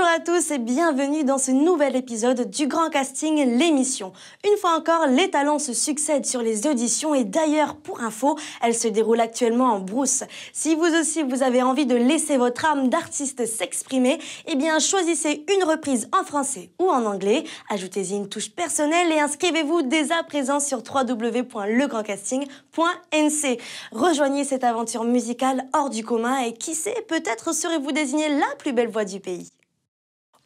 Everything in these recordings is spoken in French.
à tous et bienvenue dans ce nouvel épisode du Grand Casting, l'émission. Une fois encore, les talents se succèdent sur les auditions et d'ailleurs, pour info, elles se déroulent actuellement en brousse. Si vous aussi vous avez envie de laisser votre âme d'artiste s'exprimer, eh bien choisissez une reprise en français ou en anglais, ajoutez-y une touche personnelle et inscrivez-vous dès à présent sur www.legrandcasting.nc. Rejoignez cette aventure musicale hors du commun et qui sait, peut-être serez-vous désigné la plus belle voix du pays.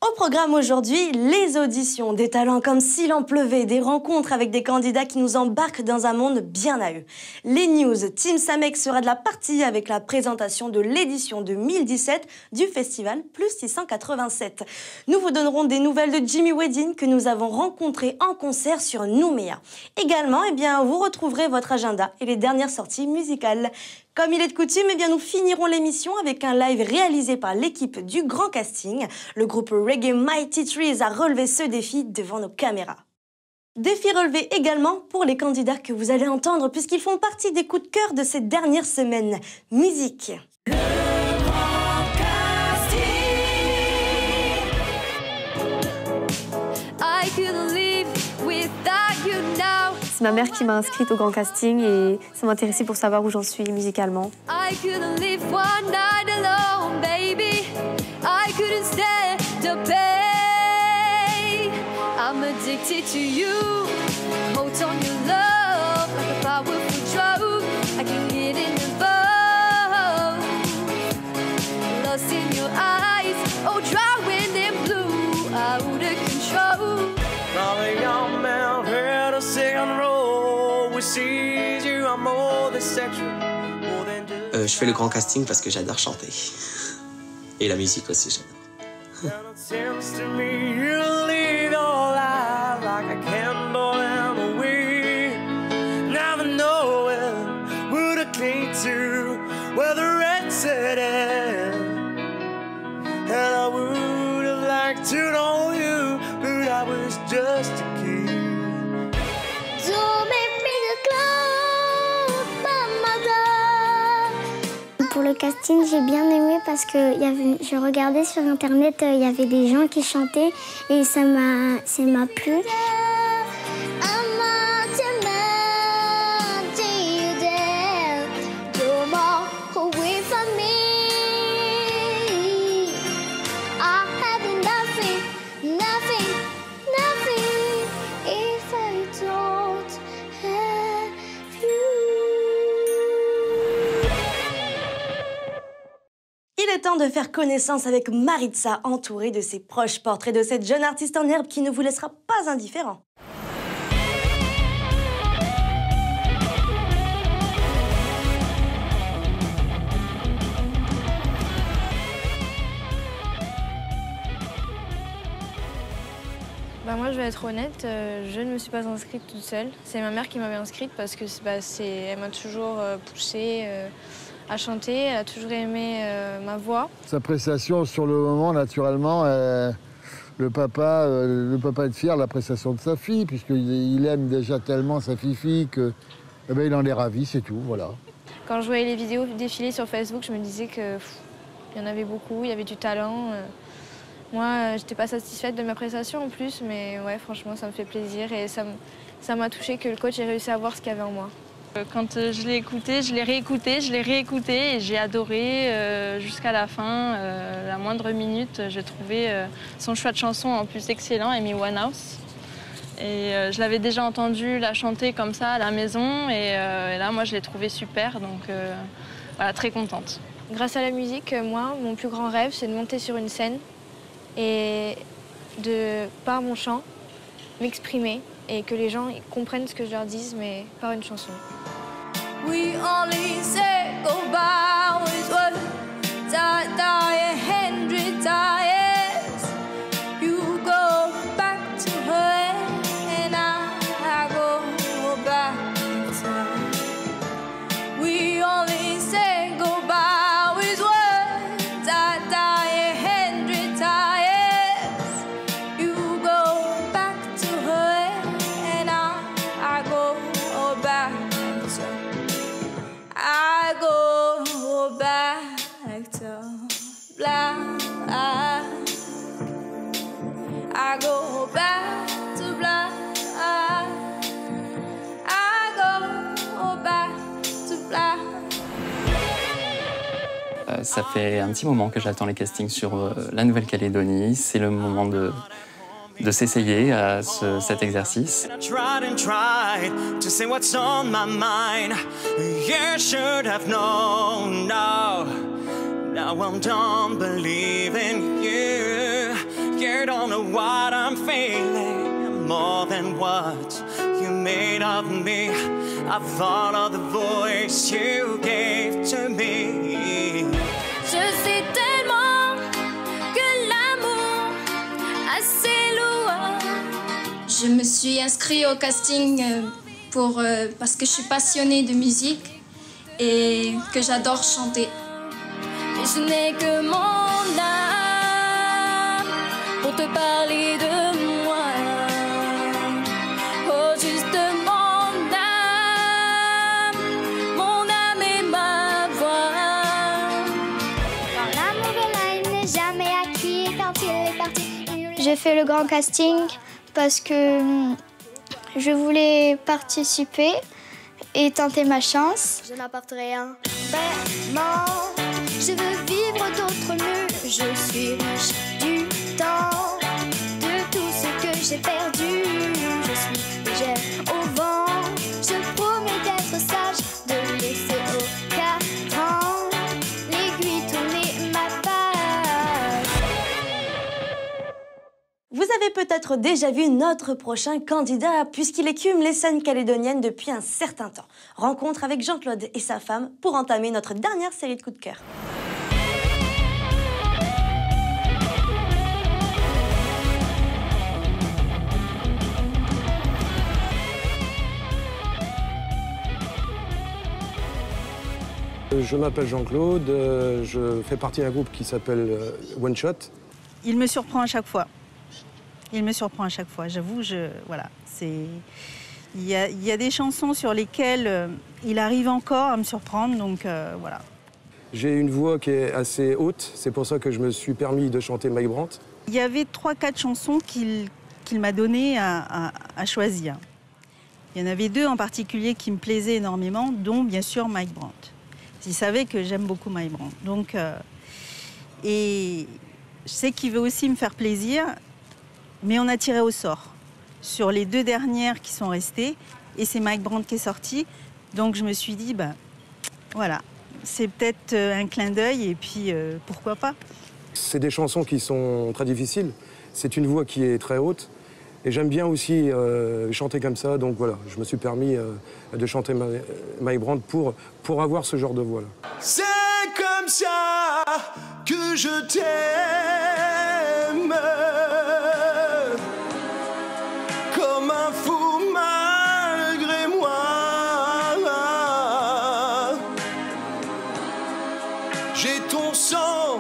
Au programme aujourd'hui, les auditions, des talents comme s'il en pleuvait, des rencontres avec des candidats qui nous embarquent dans un monde bien à eux. Les news, Team Samek sera de la partie avec la présentation de l'édition 2017 du festival Plus 687. Nous vous donnerons des nouvelles de Jimmy Wedding que nous avons rencontré en concert sur Nouméa. Également, vous retrouverez votre agenda et les dernières sorties musicales. Comme il est de coutume, nous finirons l'émission avec un live réalisé par l'équipe du Grand Casting. Le groupe Reggae Mighty Trees a relevé ce défi devant nos caméras. Défi relevé également pour les candidats que vous allez entendre puisqu'ils font partie des coups de cœur de ces dernières semaines. Musique. C'est ma mère qui m'a inscrite au Grand Casting et ça m'intéressait pour savoir où j'en suis musicalement. Je fais le Grand Casting parce que j'adore chanter. Et la musique aussi, j'adore. Pour le casting, j'ai bien aimé parce que je regardais sur internet, il y avait des gens qui chantaient et ça m'a plu. Il est temps de faire connaissance avec Maritza, entourée de ses proches. Portrait de cette jeune artiste en herbe qui ne vous laissera pas indifférent. Moi, je vais être honnête, je ne me suis pas inscrite toute seule. C'est ma mère qui m'avait inscrite parce que elle m'a toujours poussée à chanter, elle a toujours aimé ma voix. Sa prestation sur le moment, naturellement, le papa est fier de la prestation de sa fille, puisqu'il aime déjà tellement sa fille que il en est ravi, c'est tout, voilà. Quand je voyais les vidéos défiler sur Facebook, je me disais qu'il y en avait beaucoup, il y avait du talent. Moi, j'étais pas satisfaite de ma prestation en plus, mais ouais, franchement, ça me fait plaisir et ça m'a touchée que le coach ait réussi à voir ce qu'il y avait en moi. Quand je l'ai écouté, je l'ai réécouté et j'ai adoré jusqu'à la fin. La moindre minute, j'ai trouvé son choix de chanson en plus excellent, Amy Winehouse. Et je l'avais déjà entendu la chanter comme ça à la maison et là, moi, je l'ai trouvée super, donc voilà, très contente. Grâce à la musique, moi, mon plus grand rêve, c'est de monter sur une scène et par mon chant, m'exprimer et que les gens comprennent ce que je leur dis, mais par une chanson. We only say goodbye with what die 100 times. You go back to her and I go back in time. We only say goodbye with words I die 100 times. You go back to her and I go back in time. I go Ça fait un petit moment que j'attends les castings sur la Nouvelle-Calédonie. C'est le moment de s'essayer à cet exercice. Now I'm done believing you. You don't know what I'm feeling, more than what you made of me. I followed the voice you gave to me. Je sais tellement que l'amour a ses lois. Je me suis inscrite au casting parce que je suis passionnée de musique et que j'adore chanter. Je n'ai que mon âme pour te parler de moi. Oh, juste mon âme et ma voix. Quand l'amour de l'âme n'est jamais acquis et quand il est parti. J'ai fait le grand casting parce que je voulais participer et tenter ma chance. Je n'apporte rien. Vraiment. Je veux vivre d'autres nœuds, je suis riche du temps, de tout ce que j'ai perdu. Je suis légère au vent, je promets d'être sage, de laisser au cadran l'aiguille tourner ma page. Vous avez peut-être déjà vu notre prochain candidat puisqu'il écume les scènes calédoniennes depuis un certain temps. Rencontre avec Jean-Claude et sa femme pour entamer notre dernière série de coups de cœur. Je m'appelle Jean-Claude, je fais partie d'un groupe qui s'appelle One Shot. Il me surprend à chaque fois. Il me surprend à chaque fois, j'avoue, voilà. Il y a des chansons sur lesquelles il arrive encore à me surprendre, donc voilà. J'ai une voix qui est assez haute, c'est pour ça que je me suis permis de chanter Mike Brandt. Il y avait 3-4 chansons qu'il m'a donné à choisir. Il y en avait 2 en particulier qui me plaisaient énormément, dont bien sûr Mike Brandt. Il savait que j'aime beaucoup Mike Brandt. Donc, et je sais qu'il veut aussi me faire plaisir, mais on a tiré au sort sur les 2 dernières qui sont restées, et c'est Mike Brandt qui est sorti. Donc je me suis dit, bah, voilà, c'est peut-être un clin d'œil, et puis pourquoi pas. C'est des chansons qui sont très difficiles, c'est une voix qui est très haute, et j'aime bien aussi chanter comme ça, donc voilà, je me suis permis de chanter Mike Brandt pour avoir ce genre de voix-là. C'est comme ça que je t'aime, comme un fou malgré moi. J'ai ton sang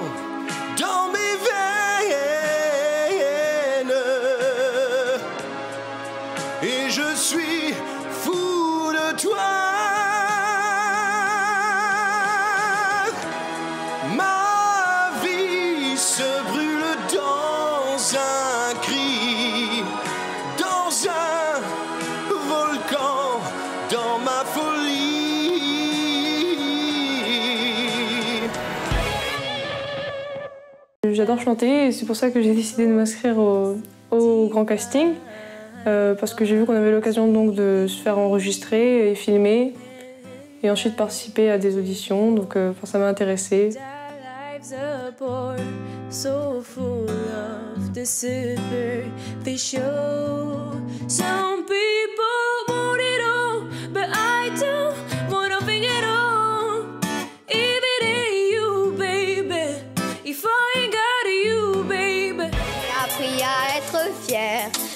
dans mes veines et je suis fou de toi. Ma vie se brûle dans un cri, dans un volcan, dans ma folie. J'adore chanter et c'est pour ça que j'ai décidé de m'inscrire au grand casting parce que j'ai vu qu'on avait l'occasion donc de se faire enregistrer et filmer et ensuite participer à des auditions, donc ça m'a intéressée.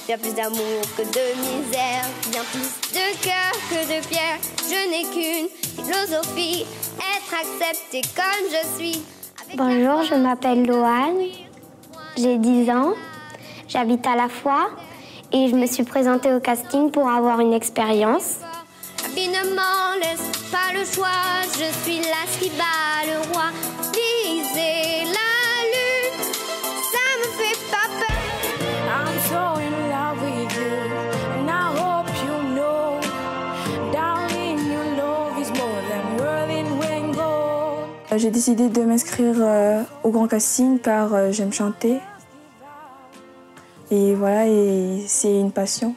Bien plus d'amour que de misère, bien plus de cœur que de pierre. Je n'ai qu'une philosophie, être acceptée comme je suis. Bonjour, je m'appelle Loane, j'ai 10 ans, j'habite à La Foix et je me suis présentée au casting pour avoir une expérience. L'habit ne m'en laisse pas le choix, je suis là qui bat le roi. Viser la lune, ça me fait pas peur. I'm so in love with you, and I hope you know, darling, your love is more than worth in when gold. J'ai décidé de m'inscrire au grand casting car j'aime chanter. Et voilà, et c'est une passion.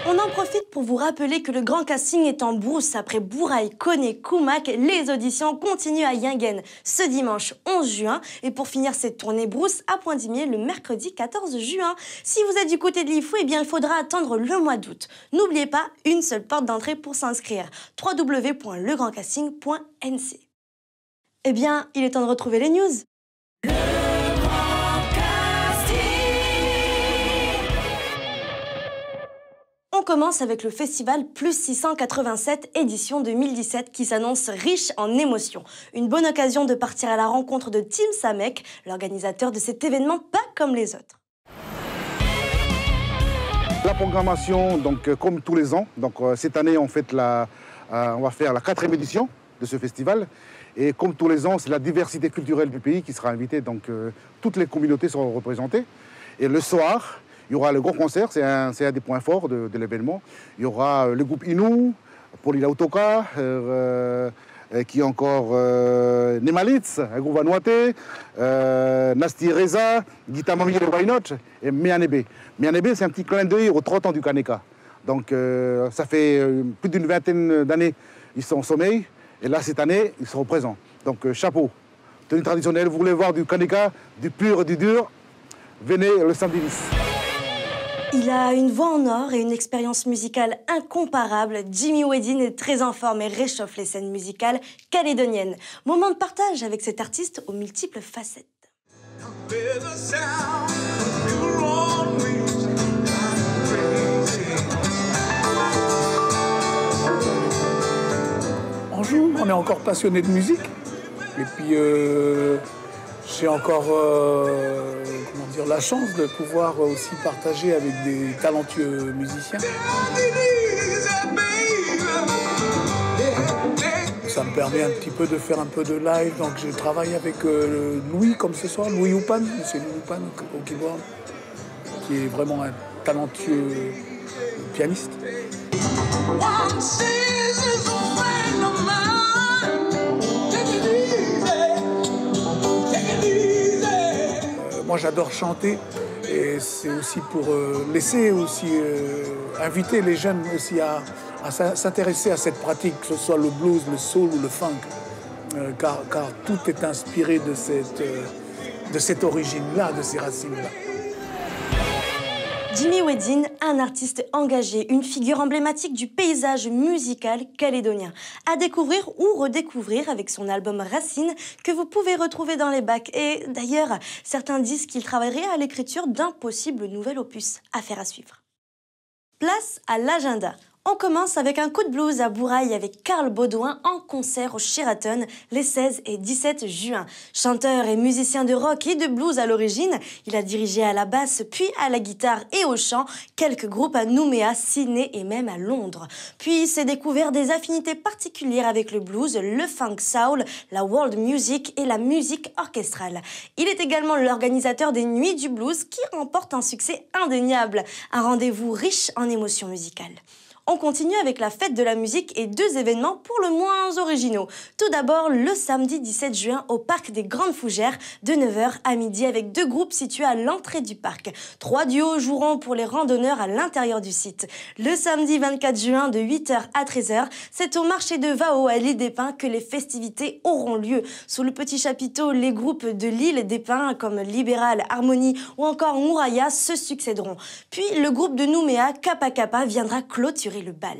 On en profite pour vous rappeler que le grand casting est en brousse après Bourail, Koné, Koumak. Les auditions continuent à Yingen ce dimanche 11 juin. Et pour finir cette tournée brousse à Poindimier le mercredi 14 juin. Si vous êtes du côté de Lifou, eh bien il faudra attendre le mois d'août. N'oubliez pas, une seule porte d'entrée pour s'inscrire. www.legrandcasting.nc. Eh bien, il est temps de retrouver les news. On commence avec le festival Plus 687 édition 2017 qui s'annonce riche en émotions. Une bonne occasion de partir à la rencontre de Tim Samek, l'organisateur de cet événement pas comme les autres. La programmation, donc, comme tous les ans, donc, cette année on va faire la 4e édition de ce festival. Et comme tous les ans, c'est la diversité culturelle du pays qui sera invitée, donc toutes les communautés seront représentées. Et le soir, il y aura le gros concert, c'est un des points forts de l'événement. Il y aura le groupe Inou, Paulina Utoka, qui est encore Nemalitz, un groupe vanuatais, Nasti Reza, Gita Mami de Why Not et Mianebe. Mianebe, c'est un petit clin d'œil aux 30 ans du Kaneka. Donc ça fait plus d'une vingtaine d'années ils sont en sommeil. Et là, cette année, ils seront présents. Donc chapeau, tenue traditionnelle, vous voulez voir du Kaneka, du pur et du dur, venez le samedi 10. Il a une voix en or et une expérience musicale incomparable. Jimmy Wedin est très en forme et réchauffe les scènes musicales calédoniennes. Moment de partage avec cet artiste aux multiples facettes. On joue, on est encore passionné de musique. Et puis j'ai encore la chance de pouvoir aussi partager avec des talentueux musiciens. Ça me permet un petit peu de faire un peu de live. Donc je travaille avec Louis, comme ce soir, Louis Oupan, c'est Louis Oupan au keyboard, qui est vraiment un talentueux pianiste. Moi, j'adore chanter et c'est aussi pour laisser aussi inviter les jeunes aussi à s'intéresser à cette pratique, que ce soit le blues, le soul ou le funk, car tout est inspiré de cette origine-là, de ces racines-là. Jimmy Wedin, un artiste engagé, une figure emblématique du paysage musical calédonien. À découvrir ou redécouvrir avec son album Racine, que vous pouvez retrouver dans les bacs. Et d'ailleurs, certains disent qu'il travaillerait à l'écriture d'un possible nouvel opus. Affaire à suivre. Place à l'agenda. On commence avec un coup de blues à Bourail avec Carl Baudouin en concert au Sheraton les 16 et 17 juin. Chanteur et musicien de rock et de blues à l'origine, il a dirigé à la basse puis à la guitare et au chant quelques groupes à Nouméa, Sydney et même à Londres. Puis il s'est découvert des affinités particulières avec le blues, le funk soul, la world music et la musique orchestrale. Il est également l'organisateur des Nuits du Blues qui remportent un succès indéniable, un rendez-vous riche en émotions musicales. On continue avec la fête de la musique et 2 événements pour le moins originaux. Tout d'abord, le samedi 17 juin au parc des Grandes Fougères de 9h à midi avec 2 groupes situés à l'entrée du parc. 3 duos joueront pour les randonneurs à l'intérieur du site. Le samedi 24 juin de 8h à 13h, c'est au marché de Vao à l'île des Pins que les festivités auront lieu. Sous le petit chapiteau, les groupes de l'île des Pins comme Libéral, Harmonie ou encore Mouraya se succéderont. Puis le groupe de Nouméa, Kappa Kappa, viendra clôturer le bal.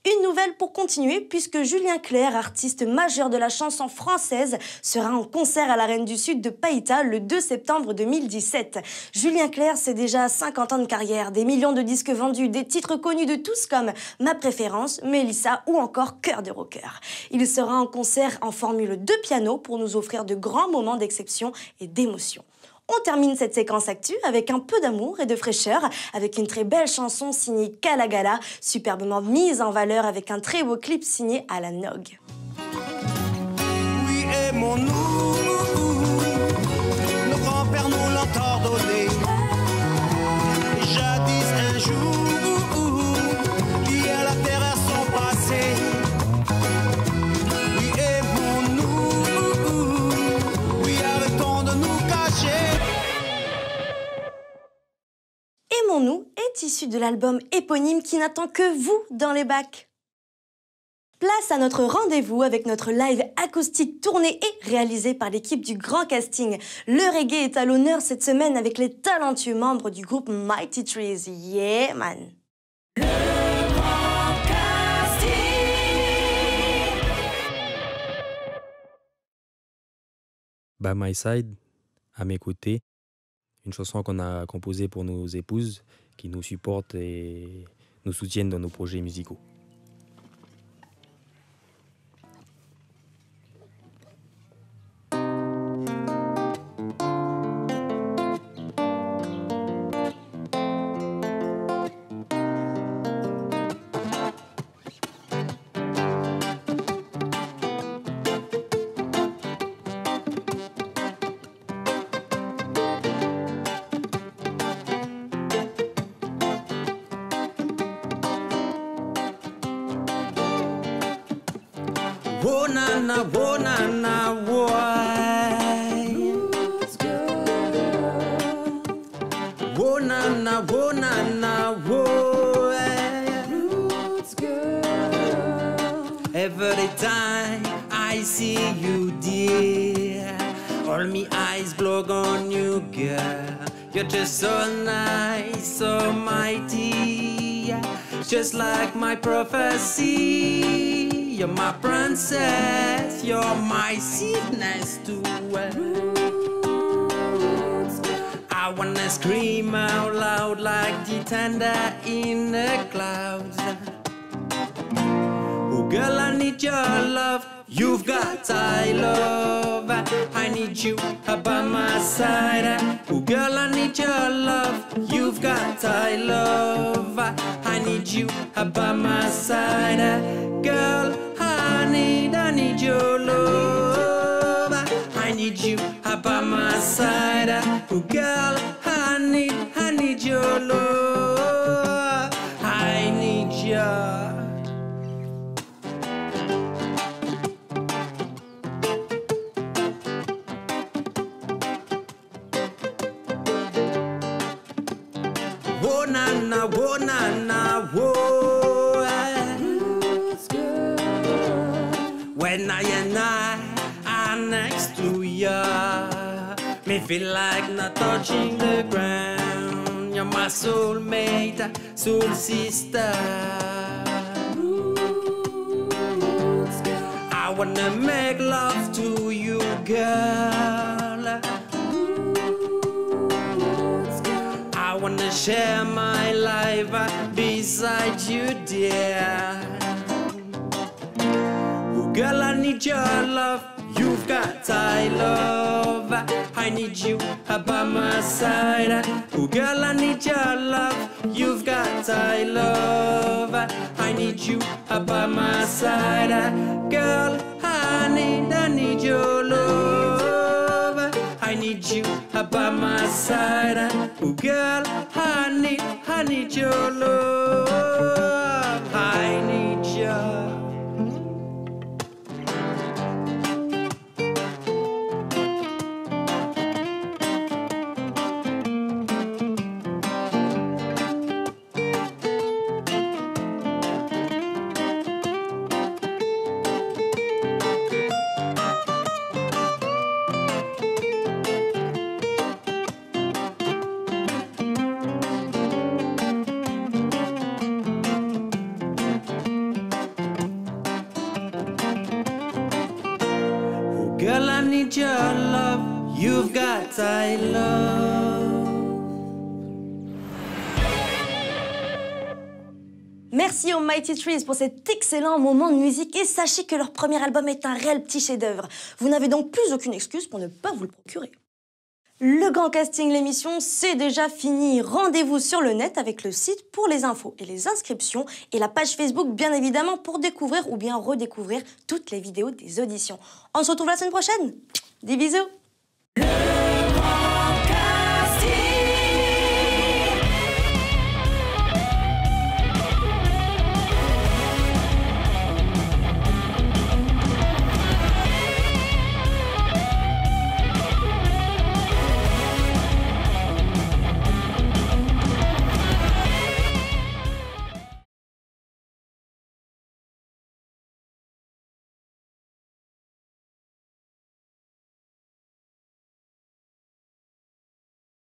Une nouvelle pour continuer puisque Julien Clerc, artiste majeur de la chanson française, sera en concert à l'Arène du Sud de Païta le 2 septembre 2017. Julien Clerc, c'est déjà 50 ans de carrière, des millions de disques vendus, des titres connus de tous comme Ma Préférence, Mélissa ou encore Cœur de rocker. Il sera en concert en formule 2 piano pour nous offrir de grands moments d'exception et d'émotion. On termine cette séquence actu avec un peu d'amour et de fraîcheur, avec une très belle chanson signée Kala Gala, superbement mise en valeur avec un très beau clip signé Alan Nog. Oui, aimons-nous, nos grands-pères nous l'ont ordonné. Jadis un jour, liés à la terre sont passés. Oui, aimons-nous, oui, arrêtons de nous cacher. Aimons-nous est issu de l'album éponyme qui n'attend que vous dans les bacs. Place à notre rendez-vous avec notre live acoustique tourné et réalisé par l'équipe du Grand Casting. Le reggae est à l'honneur cette semaine avec les talentueux membres du groupe Mighty Trees. Yeah, man! Le Grand Casting. By My Side, à mes côtés, une chanson qu'on a composée pour nos épouses qui nous supportent et nous soutiennent dans nos projets musicaux. Whoa, na, na, whoa, na, na, why? Whoa, na, na, whoa, na, na, whoa. Every time I see you, dear, all me eyes glow on you, girl. You're just so nice, so mighty, just like my prophecy. You're my princess, you're my sweetness too. I wanna scream out loud like the thunder in the clouds. Oh girl, I need your love, you've got I love. I need you by my side. Oh girl, I need your love, you've got I love. I need you by my side. Girl, I need your love. I need you by my side. Oh girl, I need your love. I need you. Whoa, na, na, whoa, na, na, whoa. When I and I are next to ya, me feel like not touching the ground. You're my soulmate, soul sister. I wanna make love to you, girl. I wanna share my life beside you, dear. Girl, I need your love, you've got I love. I need you by my side. Oh girl, I need your love, you've got I love. I need you by my side. Girl, I need your love. I need you by my side. Oh girl, I need your love. I need you. Girl, I need your love, you've got I love. Merci aux Mighty Trees pour cet excellent moment de musique et sachez que leur premier album est un réel petit chef-d'œuvre. Vous n'avez donc plus aucune excuse pour ne pas vous le procurer. Le Grand Casting, l'émission, c'est déjà fini. Rendez-vous sur le net avec le site pour les infos et les inscriptions et la page Facebook, bien évidemment, pour découvrir ou bien redécouvrir toutes les vidéos des auditions. On se retrouve la semaine prochaine. Des bisous.